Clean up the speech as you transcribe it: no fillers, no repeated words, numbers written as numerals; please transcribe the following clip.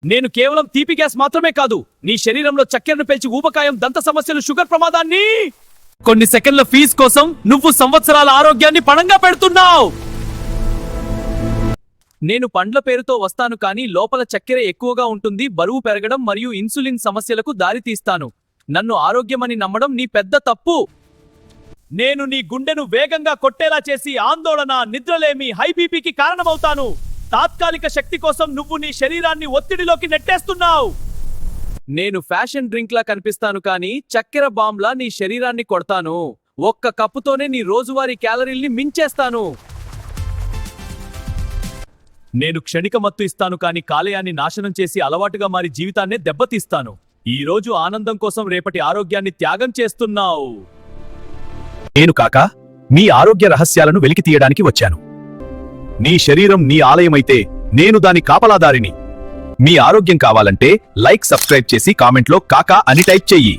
నేను కేవలం తీపి గ్యాస్ మాత్రమే కాదు, నీ శరీరంలో చక్కెరను పెంచి ఊబకాయం, దంత సమస్యలు, షుగర్ ప్రమాదాన్ని. కొన్ని సెకండ్ల ఫీజు కోసం నువ్వు సంవత్సరాల ఆరోగ్యాన్ని పణంగా పెడుతున్నావు. నేను పండ్ల పేరుతో వస్తాను, కానీ లోపల చక్కెర ఎక్కువగా ఉంటుంది, బరువు పెరగడం మరియు ఇన్సులిన్ సమస్యలకు దారితీస్తాను. నన్ను ఆరోగ్యమని నమ్మడం నీ పెద్ద తప్పు. నేను నీ గుండెను వేగంగా కొట్టేలా చేసి ఆందోళన, నిద్రలేమి, హై బీపీకి కారణమవుతాను. తాత్కాలిక శక్తి కోసం నువ్వు నీ శరీరాన్ని ఒత్తిడిలోకి నెట్టేస్తున్నావు. నేను ఫ్యాషన్ డ్రింక్లా కనిపిస్తాను, కానీ చక్కెర బాంబ్లా నీ శరీరాన్ని కొడతాను. ఒక్క కప్పుతోనే నీ రోజువారీ క్యాలరీల్ని మించేస్తాను. నేను క్షణిక మత్తు ఇస్తాను, కానీ కాలేయాన్ని నాశనం చేసి అలవాటుగా మారి జీవితాన్నే దెబ్బతీస్తాను. ఈ రోజు ఆనందం కోసం రేపటి ఆరోగ్యాన్ని త్యాగం చేస్తున్నావు. నేను కాక మీ ఆరోగ్య రహస్యాలను వెలికి తీయడానికి వచ్చాను. నీ శరీరం నీ ఆలయమైతే నేను దాని కాపలాదారిని. మీ ఆరోగ్యం కావాలంటే లైక్, సబ్స్క్రైబ్ చేసి కామెంట్లో కాకా అని టైప్ చెయ్యి.